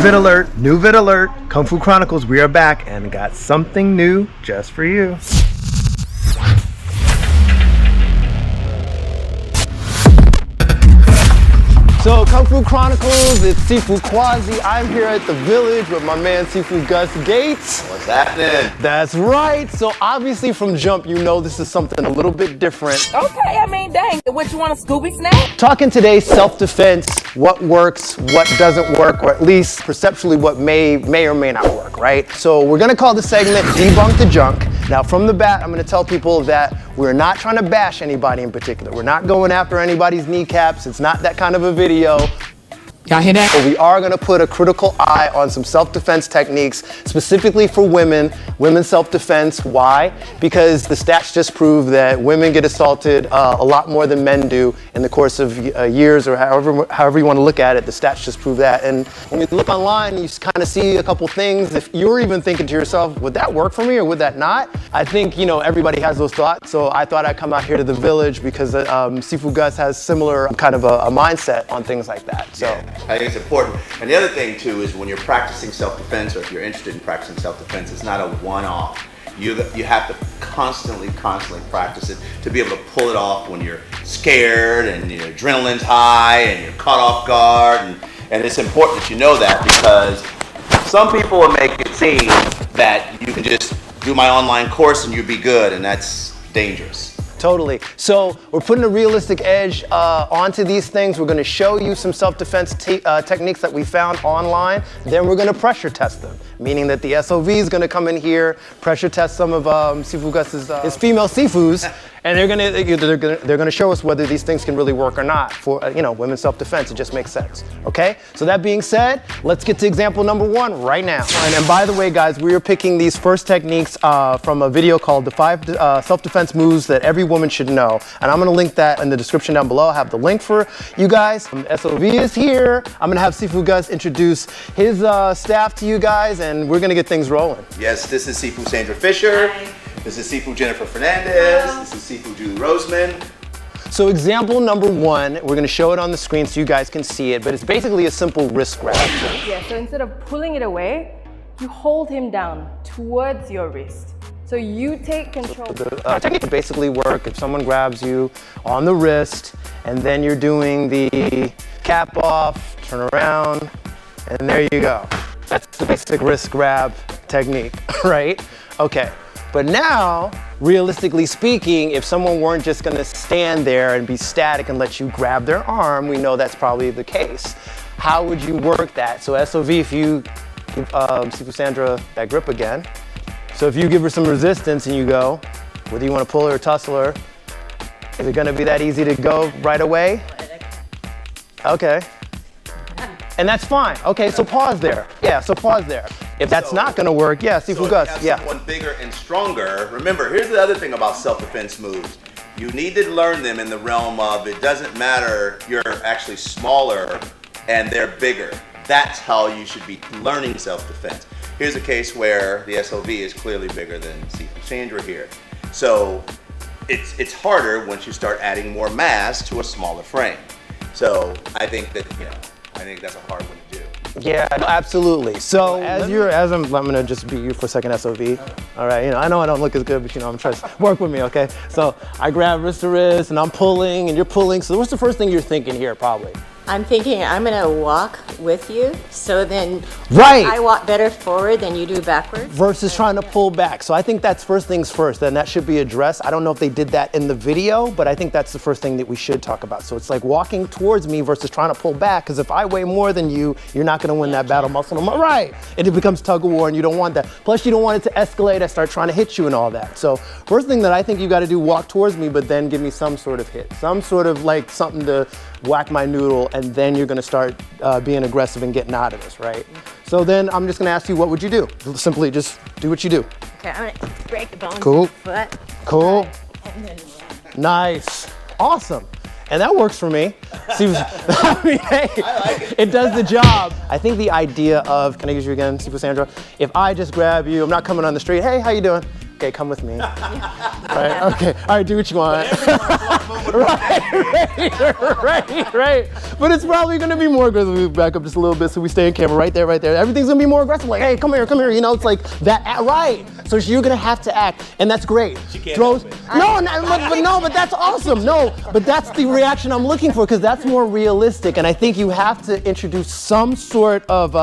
vid alert, new vid alert. Kung Fu Chronicles, we are back and got something new just for you. So Kung Fu Chronicles, it's Sifu Quasi. I'm here at the village with my man Sifu Gus Gates. What's happening? That's right. So obviously from jump, you know this is something a little bit different. Okay, I mean, dang, what, you want a Scooby snack? Talking today self-defense, what works, what doesn't work, or at least perceptually what may or may not work, right? So we're gonna call the segment Debunk the Junk. Now from the bat, I'm gonna tell people that we're not trying to bash anybody in particular. We're not going after anybody's kneecaps. It's not that kind of a video. Y'all hear that? But we are gonna put a critical eye on some self-defense techniques, specifically for women's self-defense. Why? Because the stats just prove that women get assaulted a lot more than men do in the course of years, or however you wanna look at it. The stats just prove that. And when you look online, you kind of see a couple things. If you're even thinking to yourself, would that work for me or would that not? I think, you know, everybody has those thoughts. So I thought I'd come out here to the village because Sifu Gus has similar kind of a mindset on things like that. So. Yeah. I think it's important. And the other thing too is when you're practicing self-defense, or if you're interested in practicing self-defense, it's not a one-off. You have to constantly practice it to be able to pull it off when you're scared and your adrenaline's high and you're caught off guard. And it's important that you know that, because some people will make it seem that you can just do my online course and you'll be good, and that's dangerous. Totally. So we're putting a realistic edge onto these things. We're going to show you some self-defense techniques that we found online. Then we're going to pressure test them, meaning that the SOV is going to come in here, pressure test some of Sifu Gus's his female Sifus, and they're going to show us whether these things can really work or not for women's self-defense. It just makes sense. Okay. So that being said, let's get to example number 1 right now. And by the way, guys, we are picking these first techniques from a video called the 5 self-defense moves that every woman should know. And I'm going to link that in the description down below. I have the link for you guys. SOV is here. I'm going to have Sifu Gus introduce his staff to you guys, and we're going to get things rolling. Yes, this is Sifu Sandra Fisher. Hi. This is Sifu Jennifer Fernandez. Hello. This is Sifu Julie Roseman. So example number 1, we're going to show it on the screen so you guys can see it, but it's basically a simple wrist grab. Yeah, so instead of pulling it away, you hold him down towards your wrist. So you take control. The technique would basically work if someone grabs you on the wrist, and then you're doing the cap off, turn around, and there you go. That's the basic wrist grab technique, right? Okay. But now, realistically speaking, if someone weren't just gonna stand there and be static and let you grab their arm, we know that's probably the case. How would you work that? So SOV, if you give Sifu Sandra that grip again, so if you give her some resistance and you go, whether you want to pull her or tussle her, is it gonna be that easy to go right away? Okay. And that's fine. Okay, so pause there. Yeah, so pause there. If that's not gonna work, yeah, Sifu Gus, if you have someone bigger and stronger, remember, here's the other thing about self-defense moves. You need to learn them in the realm of, it doesn't matter, you're actually smaller and they're bigger. That's how you should be learning self-defense. Here's a case where the SOV is clearly bigger than Sifu Sandra here. So it's harder once you start adding more mass to a smaller frame. So I think that, I think that's a hard one to do. Yeah, absolutely. So I'm gonna just beat you for a second, SOV. All right, I know I don't look as good, but I'm trying to work with me, okay? So I grab wrist to wrist and I'm pulling and you're pulling. So what's the first thing you're thinking here, probably? I'm thinking I'm gonna walk with you, so then right. I walk better forward than you do backwards. Versus trying to pull back. So I think that's first things first, and that should be addressed. I don't know if they did that in the video, but I think that's the first thing that we should talk about. So it's like walking towards me versus trying to pull back, because if I weigh more than you, you're not gonna win that battle muscle. Right, and it becomes tug of war, and you don't want that. Plus you don't want it to escalate, I start trying to hit you and all that. So first thing that I think you gotta do, walk towards me, but then give me some sort of hit. Some sort of like something to whack my noodle, and then you're gonna start being aggressive and getting out of this, right? So then I'm just gonna ask you, what would you do? Simply just do what you do. Okay, I'm gonna break the bones cool. of the foot. Cool. And then nice. Awesome. And that works for me. See, I mean, hey, I like it does the job. I think the idea of, can I use you again, Sifu Sandra? If I just grab you, I'm not coming on the street, hey, how you doing? Okay, come with me. Right? Okay. All right, do what you want. Right. But it's probably gonna be more aggressive. We back up just a little bit so we stay in camera. Right there. Everything's gonna be more aggressive. Like, hey, come here. You know, it's like that. Right. So you're gonna have to act, and that's great. She can't help it. But that's awesome. No, but that's the reaction I'm looking for because that's more realistic. And I think you have to introduce some sort of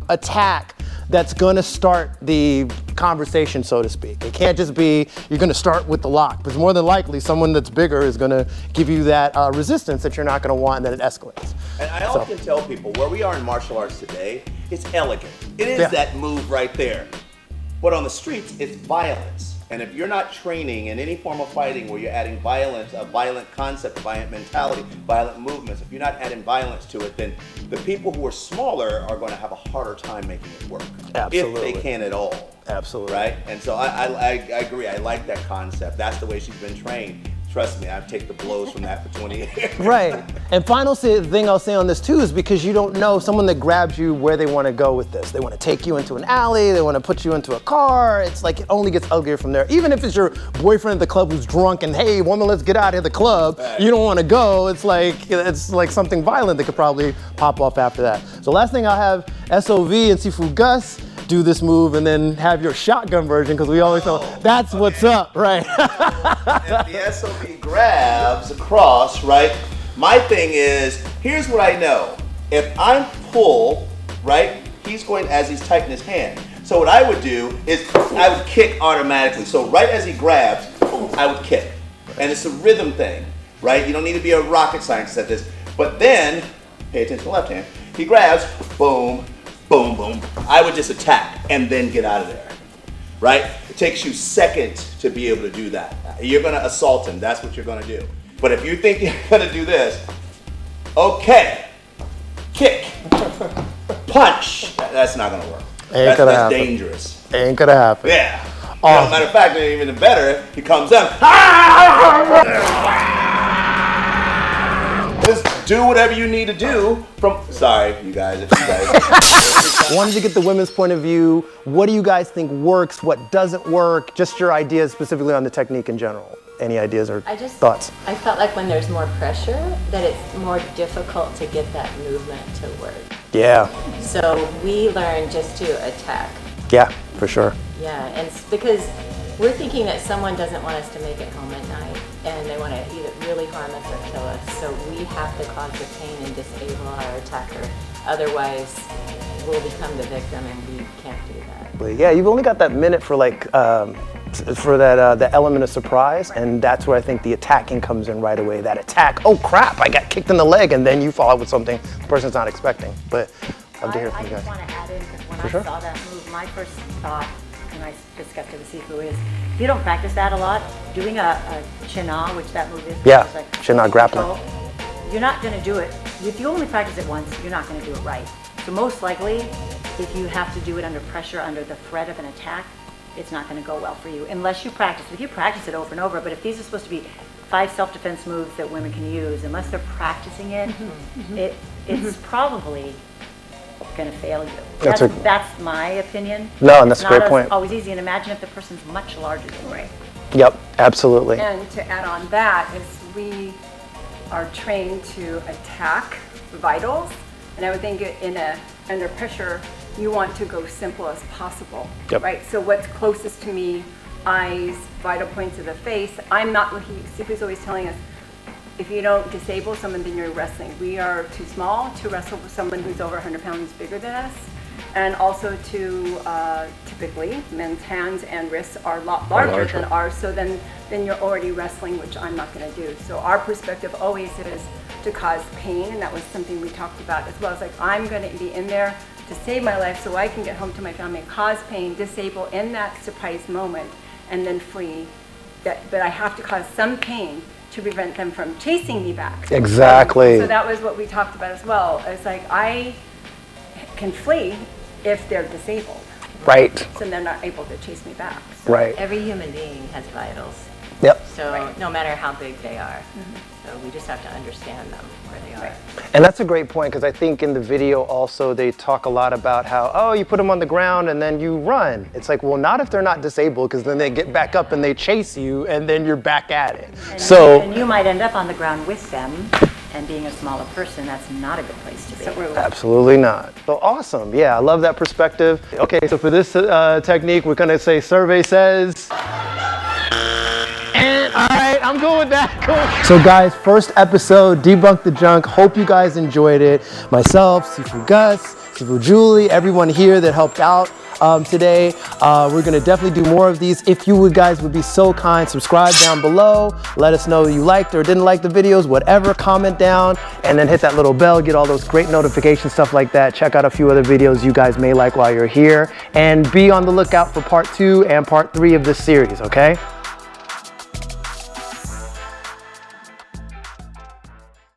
attack that's gonna start the conversation, so to speak. It can't just be, you're gonna start with the lock, because more than likely someone that's bigger is gonna give you that resistance that you're not gonna want, and then it escalates. And I often tell people, where we are in martial arts today, it's elegant. It is that move right there. But on the streets, it's violence. And if you're not training in any form of fighting where you're adding violence, a violent concept, a violent mentality, violent movements, if you're not adding violence to it, then the people who are smaller are going to have a harder time making it work. Absolutely. If they can at all. Absolutely. Right? And so I agree. I like that concept. That's the way she's been trained. Trust me, I've taken the blows from that for 20 years. Right. And final thing I'll say on this too is because you don't know someone that grabs you where they want to go with this. They want to take you into an alley, they want to put you into a car. It's like it only gets uglier from there. Even if it's your boyfriend at the club who's drunk and, hey, woman, let's get out of the club. Right. You don't want to go. It's like something violent that could probably pop off after that. So last thing I'll have SOV and Sifu Gus do this move and then have your shotgun version because we always know that's what's up, right? If the SOV grabs across, right? My thing is, here's what I know. If I pull, right, he's going as he's tightening his hand. So what I would do is I would kick automatically. So right as he grabs, I would kick. And it's a rhythm thing, right? You don't need to be a rocket scientist at this. But then, pay attention to the left hand. He grabs, boom, boom, boom. I would just attack and then get out of there, right? It takes you seconds to be able to do that. You're gonna assault him, that's what you're gonna do. But if you think you're gonna do this, okay, kick, punch, that's not gonna work. That's dangerous. Ain't gonna happen. Yeah. Matter of fact, even better, he comes up. Just do whatever you need to do sorry, you guys. Wanted to get the women's point of view. What do you guys think works? What doesn't work? Just your ideas specifically on the technique in general. Any ideas or thoughts? I felt like when there's more pressure, that it's more difficult to get that movement to work. Yeah. So we learned just to attack. Yeah, for sure. Yeah, and it's because we're thinking that someone doesn't want us to make it home at night and they want to either really harm us or kill us. So we have to cause the pain and disable our attacker. Otherwise, we'll become the victim and we can't do that. Yeah, you've only got that minute for the element of surprise, and that's where I think the attacking comes in right away. That attack, oh crap, I got kicked in the leg, and then you follow up with something the person's not expecting. But love to hear from you guys. I just want to add in, because when I saw that move, my first thought, when I just got to the Sifu, is if you don't practice that a lot, doing a chin-na, which that move is, like chin-na grappling, you're not going to do it. If you only practice it once, you're not going to do it right. So most likely, if you have to do it under pressure, under the threat of an attack, it's not going to go well for you unless you practice. If you practice it over and over, but if these are supposed to be 5 self-defense moves that women can use, unless they're practicing it, it's probably going to fail you. That's my opinion. No, and that's a great point. It's always easy, and imagine if the person's much larger than you. Right. Yep, absolutely. And to add on that is we are trained to attack vitals, and I would think under pressure, you want to go simple as possible, right? So what's closest to me, eyes, vital points of the face. I'm not what Sifu's always telling us, if you don't disable someone, then you're wrestling. We are too small to wrestle with someone who's over 100 pounds bigger than us. And also typically, men's hands and wrists are a lot larger than ours, so then you're already wrestling, which I'm not gonna do. So our perspective always is to cause pain, and that was something we talked about as well. It's like, I'm gonna be in there to save my life so I can get home to my family, cause pain, disable in that surprise moment, and then flee. But I have to cause some pain to prevent them from chasing me back. Exactly. So that was what we talked about as well. It's like, I can flee if they're disabled. Right. So they're not able to chase me back. Right. Every human being has vitals. Yep. So no matter how big they are. So we just have to understand them where they are. And that's a great point, because I think in the video also they talk a lot about how, oh, you put them on the ground and then you run. It's like, well, not if they're not disabled, because then they get back up and they chase you and then you're back at it. And you might end up on the ground with them, and being a smaller person, that's not a good place to be. Absolutely not. So awesome. Yeah, I love that perspective. Okay, so for this technique, we're gonna say survey says. And all right, I'm good with that. Cool. So guys, first episode, Debunk the Junk. Hope you guys enjoyed it. Myself, Sifu Gus, Sifu Julie, everyone here that helped out today. We're gonna definitely do more of these. If you guys would be so kind, subscribe down below. Let us know you liked or didn't like the videos, whatever, comment down, and then hit that little bell, get all those great notifications, stuff like that. Check out a few other videos you guys may like while you're here, and be on the lookout for part 2 and part 3 of this series, okay?